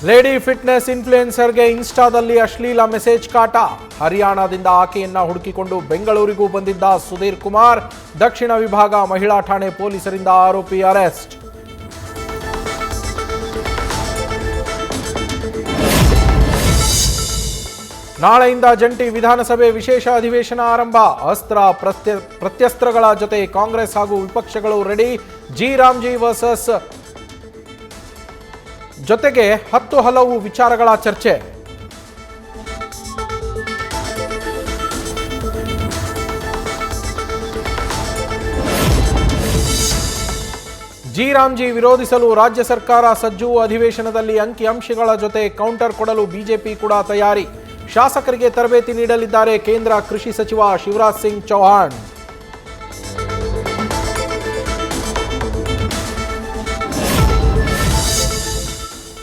Lady fitness ಇನ್ಫ್ಲುಯೆನ್ಸರ್ಗೆ ಇನ್ಸ್ಟಾದಲ್ಲಿ ಅಶ್ಲೀಲ message ಕಾಟ. ಹರಿಯಾಣದಿಂದ ಆಕೆಯನ್ನ ಹುಡುಕಿಕೊಂಡು ಬೆಂಗಳೂರಿಗೂ ಬಂದಿದ್ದ ಸುಧೀರ್ ಕುಮಾರ್. ದಕ್ಷಿಣ ವಿಭಾಗ ಮಹಿಳಾ ಠಾಣೆ ಪೊಲೀಸರಿಂದ ಆರೋಪಿ ಅರೆಸ್ಟ್. ನಾಳೆಯಿಂದ ಜಂಟಿ ವಿಧಾನಸಭೆ ವಿಶೇಷ ಅಧಿವೇಶನ ಆರಂಭ. ಅಸ್ತ್ರ ಪ್ರತ್ಯಸ್ತ್ರಗಳ ಜೊತೆ ಕಾಂಗ್ರೆಸ್ ಹಾಗೂ ವಿಪಕ್ಷಗಳು ರೆಡಿ. ಜಿ ರಾಮ್ಜಿ ವರ್ಸಸ್ ಜೊತೆಗೆ 10 ಹಲವು ವಿಚಾರಗಳ ಚರ್ಚೆ. ಜಿ ರಾಮ್ಜಿ ವಿರೋಧಿಸಲು ರಾಜ್ಯ ಸರ್ಕಾರ ಸಜ್ಜು. ಅಧಿವೇಶನದಲ್ಲಿ ಅಂಕಿಅಂಶಗಳ ಜೊತೆ ಕೌಂಟರ್ ಕೊಡಲು ಬಿಜೆಪಿ ಕೂಡ ತಯಾರಿ. ಶಾಸಕರಿಗೆ ತರಬೇತಿ ನೀಡಲಿದ್ದಾರೆ ಕೇಂದ್ರ ಕೃಷಿ ಸಚಿವ ಶಿವರಾಜ್ ಸಿಂಗ್ ಚೌಹಾಣ್.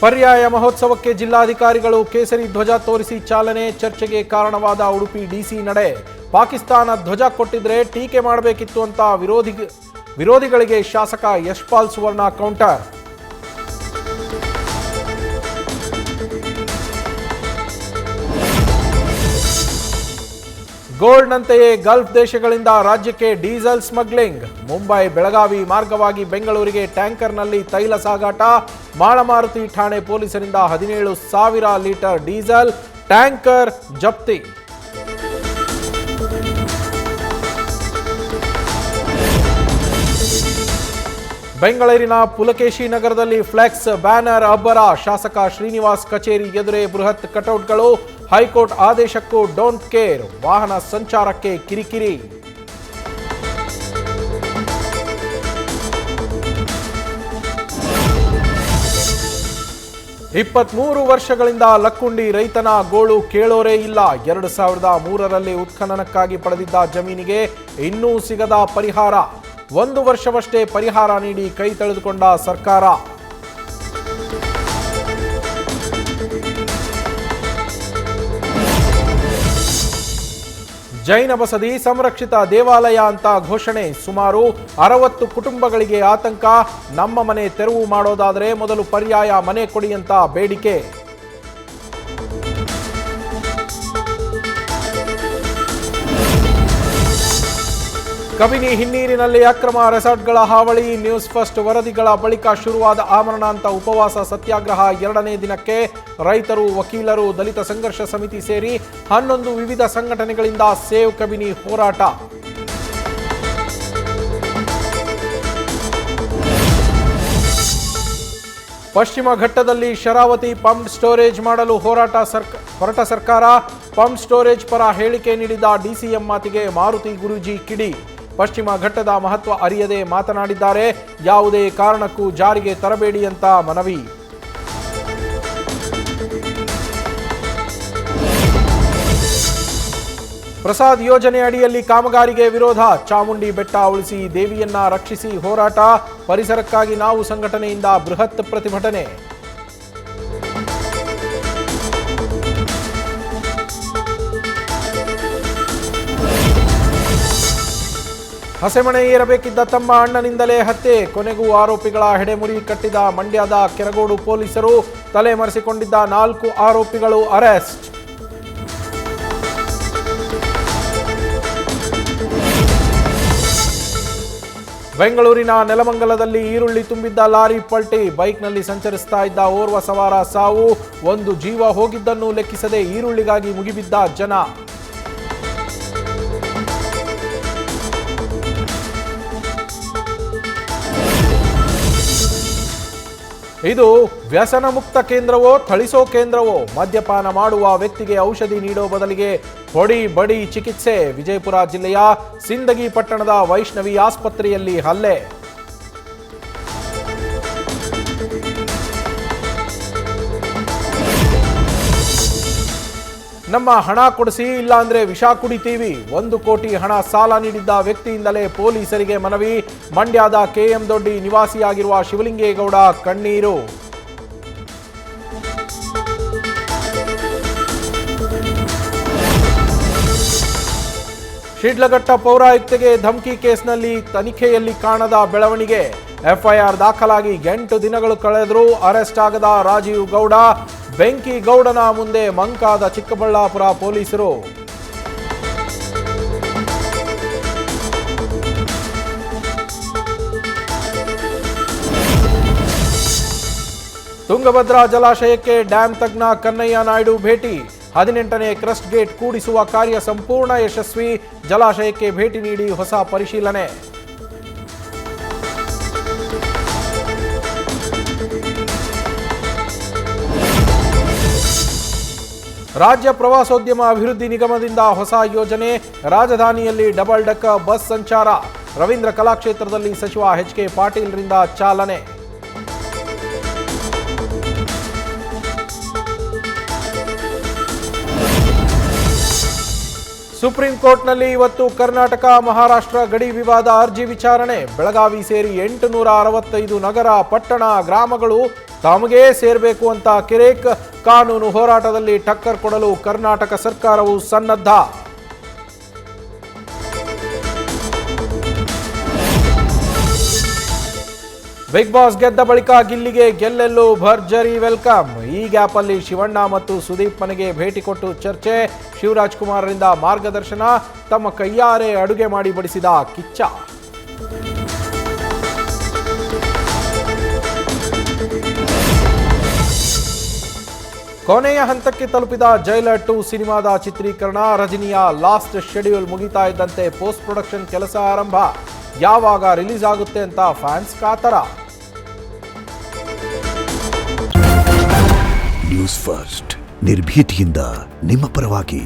ಪರ್ಯಾಯ ಮಹೋತ್ಸವಕ್ಕೆ ಜಿಲ್ಲಾಧಿಕಾರಿಗಳು ಕೇಸರಿ ಧ್ವಜ ತೋರಿಸಿ ಚಾಲನೆ. ಚರ್ಚೆಗೆ ಕಾರಣವಾದ ಉಡುಪಿ ಡಿಸಿ ನಡೆ. ಪಾಕಿಸ್ತಾನ ಧ್ವಜ ಕೊಟ್ಟಿದ್ರೆ ಟೀಕೆ ಮಾಡಬೇಕಿತ್ತು ಅಂತ ವಿರೋಧಿಗಳಿಗೆ ಶಾಸಕ ಯಶ್ಪಾಲ್ ಸುವರ್ಣ ಕೌಂಟರ್. ಗೋಲ್ಡ್ನಂತೆಯೇ ಗಲ್ಫ್ ದೇಶಗಳಿಂದ ರಾಜ್ಯಕ್ಕೆ ಡೀಸೆಲ್ ಸ್ಮಗ್ಲಿಂಗ್. ಮುಂಬೈ ಬೆಳಗಾವಿ ಮಾರ್ಗವಾಗಿ ಬೆಂಗಳೂರಿಗೆ ಟ್ಯಾಂಕರ್ನಲ್ಲಿ ತೈಲ ಸಾಗಾಟ. ಮಾಳಮಾರುತಿ ಠಾಣೆ ಪೊಲೀಸರಿಂದ 17,000 ಲೀಟರ್ ಡೀಸೆಲ್ ಟ್ಯಾಂಕರ್ ಜಪ್ತಿ. ಬೆಂಗಳೂರಿನ ಪುಲಕೇಶಿ ನಗರದಲ್ಲಿ ಫ್ಲೆಕ್ಸ್ ಬ್ಯಾನರ್ ಅಬ್ಬರ. ಶಾಸಕ ಶ್ರೀನಿವಾಸ್ ಕಚೇರಿ ಎದುರೇ ಬೃಹತ್ ಕಟೌಟ್ಗಳು. ಹೈಕೋರ್ಟ್ ಆದೇಶಕ್ಕೂ ಡೋಂಟ್ ಕೇರ್. ವಾಹನ ಸಂಚಾರಕ್ಕೆ ಕಿರಿಕಿರಿ. 23 ವರ್ಷಗಳಿಂದ ಲಕ್ಕುಂಡಿ ರೈತನ ಗೋಳು ಕೇಳೋರೇ ಇಲ್ಲ. 2003ರಲ್ಲಿ ಉತ್ಖನನಕ್ಕಾಗಿ ಪಡೆದಿದ್ದ ಜಮೀನಿಗೆ ಇನ್ನೂ ಸಿಗದ ಪರಿಹಾರ. 1 ವರ್ಷವಷ್ಟೇ ಪರಿಹಾರ ನೀಡಿ ಕೈ ತಳೆದುಕೊಂಡ ಸರ್ಕಾರ. ಜೈನ ಬಸದಿ ಸಂರಕ್ಷಿತ ದೇವಾಲಯ ಅಂತ ಘೋಷಣೆ. ಸುಮಾರು 60 ಕುಟುಂಬಗಳಿಗೆ ಆತಂಕ. ನಮ್ಮ ಮನೆ ತೆರವು ಮಾಡೋದಾದರೆ ಮೊದಲು ಪರ್ಯಾಯ ಮನೆ ಕೊಡಿ ಅಂತ ಬೇಡಿಕೆ. ಕಬಿನಿ ಹಿನ್ನೀರಿನಲ್ಲಿ ಅಕ್ರಮ ರೆಸಾರ್ಟ್ಗಳ ಹಾವಳಿ. ನ್ಯೂಸ್ ಫಸ್ಟ್ ವರದಿಗಳ ಬಳಿಕ ಶುರುವಾದ ಆಮರಣಾಂತ ಉಪವಾಸ ಸತ್ಯಾಗ್ರಹ 2ನೇ ದಿನಕ್ಕೆ. ರೈತರು, ವಕೀಲರು, ದಲಿತ ಸಂಘರ್ಷ ಸಮಿತಿ ಸೇರಿ 11 ವಿವಿಧ ಸಂಘಟನೆಗಳಿಂದ ಸೇವ್ ಕಬಿನಿ ಹೋರಾಟ. ಪಶ್ಚಿಮ ಘಟ್ಟದಲ್ಲಿ ಶರಾವತಿ ಪಂಪ್ ಸ್ಟೋರೇಜ್ ಮಾಡಲು ಹೊರಟ ಸರ್ಕಾರ. ಪಂಪ್ ಸ್ಟೋರೇಜ್ ಪರ ಹೇಳಿಕೆ ನೀಡಿದ ಡಿಸಿಎಂ ಮಾತಿಗೆ ಮಾರುತಿ ಗುರೂಜಿ ಕಿಡಿ. ಪಶ್ಚಿಮ ಘಟ್ಟದ ಮಹತ್ವ ಅರಿಯದೆ ಮಾತನಾಡಿದ್ದಾರೆ. ಯಾವುದೇ ಕಾರಣಕ್ಕೂ ಜಾರಿಗೆ ತರಬೇಡಿ ಅಂತ ಮನವಿ. ಪ್ರಸಾದ್ ಯೋಜನೆ ಅಡಿಯಲ್ಲಿ ಕಾಮಗಾರಿಗೆ ವಿರೋಧ. ಚಾಮುಂಡಿ ಬೆಟ್ಟ ಉಳಿಸಿ, ದೇವಿಯನ್ನ ರಕ್ಷಿಸಿ ಹೋರಾಟ. ಪರಿಸರಕ್ಕಾಗಿ ನಾವು ಸಂಘಟನೆಯಿಂದ ಬೃಹತ್ ಪ್ರತಿಭಟನೆ. ಹಸೆಮಣೆ ಏರಬೇಕಿದ್ದ ತಮ್ಮ ಅಣ್ಣನಿಂದಲೇ ಹತ್ಯೆ. ಕೊನೆಗೂ ಆರೋಪಿಗಳ ಹೆಡೆಮುರಿ ಕಟ್ಟಿದ ಮಂಡ್ಯದ ಕೆರಗೋಡು ಪೊಲೀಸರು. ತಲೆ ಮರೆಸಿಕೊಂಡಿದ್ದ 4 ಆರೋಪಿಗಳು ಅರೆಸ್ಟ್. ಬೆಂಗಳೂರಿನ ನೆಲಮಂಗಲದಲ್ಲಿ ಈರುಳ್ಳಿ ತುಂಬಿದ್ದ ಲಾರಿ ಪಲ್ಟಿ. ಬೈಕ್ನಲ್ಲಿ ಸಂಚರಿಸ್ತಾ ಇದ್ದ ಓರ್ವ ಸವಾರ ಸಾವು. 1 ಜೀವ ಹೋಗಿದ್ದನ್ನು ಲೆಕ್ಕಿಸದೆ ಈರುಳ್ಳಿಗಾಗಿ ಮುಗಿಬಿದ್ದ ಜನ. ಇದು ವ್ಯಸನ ಮುಕ್ತ ಕೇಂದ್ರವೋ ಥಳಿಸೋ ಕೇಂದ್ರವೋ? ಮದ್ಯಪಾನ ಮಾಡುವ ವ್ಯಕ್ತಿಗೆ ಔಷಧಿ ನೀಡೋ ಬದಲಿಗೆ ಹೊಡಿ ಬಡಿ ಚಿಕಿತ್ಸೆ. ವಿಜಯಪುರ ಜಿಲ್ಲೆಯ ಸಿಂದಗಿ ಪಟ್ಟಣದ ವೈಷ್ಣವಿ ಆಸ್ಪತ್ರೆಯಲ್ಲಿ ಹಲ್ಲೆ. ನಮ್ಮ ಹಣ ಕೊಡಿಸಿ, ಇಲ್ಲಾಂದ್ರೆ ವಿಷ ಕುಡಿತೀವಿ. 1 ಕೋಟಿ ಹಣ ಸಾಲ ನೀಡಿದ್ದ ವ್ಯಕ್ತಿಯಿಂದಲೇ ಪೊಲೀಸರಿಗೆ ಮನವಿ. ಮಂಡ್ಯದ ಕೆಎಂ ದೊಡ್ಡಿ ನಿವಾಸಿಯಾಗಿರುವ ಶಿವಲಿಂಗೇಗೌಡ ಕಣ್ಣೀರು. ಶಿಡ್ಲಘಟ್ಟ ಪೌರಾಯುಕ್ತೆಗೆ ಧಮಕಿ ಕೇಸ್ನಲ್ಲಿ ತನಿಖೆಯಲ್ಲಿ ಕಾಣದ ಬೆಳವಣಿಗೆ. ಎಫ್ಐಆರ್ ದಾಖಲಾಗಿ 8 ದಿನಗಳು ಕಳೆದರೂ ಅರೆಸ್ಟ್ ಆಗದ ರಾಜೀವ್ ಗೌಡ. ಬೆಂಕಿ ಗೌಡನ ಮುಂದೆ ಮಂಕಾದ ಚಿಕ್ಕಬಳ್ಳಾಪುರ ಪೊಲೀಸರು. ತುಂಗಭದ್ರಾ ಜಲಾಶಯಕ್ಕೆ ಡ್ಯಾಂ ತಜ್ಞ ಕನ್ನಯ್ಯ ನಾಯ್ಡು ಭೇಟಿ. 18ನೇ ಕ್ರಸ್ಟ್ ಗೇಟ್ ಕೂಡಿಸುವ ಕಾರ್ಯ ಸಂಪೂರ್ಣ ಯಶಸ್ವಿ. ಜಲಾಶಯಕ್ಕೆ ಭೇಟಿ ನೀಡಿ ಹೊಸ ಪರಿಶೀಲನೆ. ರಾಜ್ಯ ಪ್ರವಾಸೋದ್ಯಮ ಅಭಿವೃದ್ಧಿ ನಿಗಮದಿಂದ ಹೊಸ ಯೋಜನೆ. ರಾಜಧಾನಿಯಲ್ಲಿ ಡಬಲ್ ಡೆಕ್ಕರ್ ಬಸ್ ಸಂಚಾರ. ರವೀಂದ್ರ ಕಲಾಕ್ಷೇತ್ರದಲ್ಲಿ ಸಚಿವ ಎಚ್.ಕೆ. ಪಾಟೀಲ್ರಿಂದ ಚಾಲನೆ. ಸುಪ್ರೀಂ ಕೋರ್ಟ್ನಲ್ಲಿ ಇವತ್ತು ಕರ್ನಾಟಕ ಮಹಾರಾಷ್ಟ್ರ ಗಡಿ ವಿವಾದ ಅರ್ಜಿ ವಿಚಾರಣೆ. ಬೆಳಗಾವಿ ಸೇರಿ 865 ನಗರ, ಪಟ್ಟಣ, ಗ್ರಾಮಗಳು ತಮಗೇ ಸೇರಬೇಕು ಅಂತ ಕಿರೇಕ್. ಕಾನೂನು ಹೋರಾಟದಲ್ಲಿ ಟಕ್ಕರ್ ಕೊಡಲು ಕರ್ನಾಟಕ ಸರ್ಕಾರವು ಸನ್ನದ್ಧ. ಬಿಗ್ ಬಾಸ್ ಗೆದ್ದ ಬಳಿಕ ಗಿಲ್ಲಿಗೆ ಗೆಲ್ಲೆಲ್ಲೂ ಭರ್ಜರಿ ವೆಲ್ಕಮ್. ಈ ಗ್ಯಾಪ್ ಅಲ್ಲಿ ಶಿವಣ್ಣ ಮತ್ತು ಸುದೀಪ್ ಮನೆಗೆ ಭೇಟಿ ಕೊಟ್ಟು ಚರ್ಚೆ. ಶಿವರಾಜ್ ಕುಮಾರ್ರಿಂದ ಮಾರ್ಗದರ್ಶನ. ತಮ್ಮ ಕೈಯಾರೆ ಅಡುಗೆ ಮಾಡಿ ಬಡಿಸಿದ ಕಿಚ್ಚ. ಕೊನೆಯ ಹಂತಕ್ಕೆ ತಲುಪಿದ ಜೈಲರ್ 2 ಸಿನಿಮಾದ ಚಿತ್ರೀಕರಣ. ರಜನಿಯ ಲಾಸ್ಟ್ ಶೆಡ್ಯೂಲ್ ಮುಗಿತಾ ಇದ್ದಂತೆ ಪೋಸ್ಟ್ ಪ್ರೊಡಕ್ಷನ್ ಕೆಲಸ ಆರಂಭ. ಯಾವಾಗ ರಿಲೀಸ್ ಆಗುತ್ತೆ ಅಂತ ಫ್ಯಾನ್ಸ್ ಕಾತರ. ನ್ಯೂಸ್ ಫಸ್ಟ್ ನಿರ್ಭೀತಿಯಿಂದ ನಿಮ್ಮ ಪರವಾಗಿ.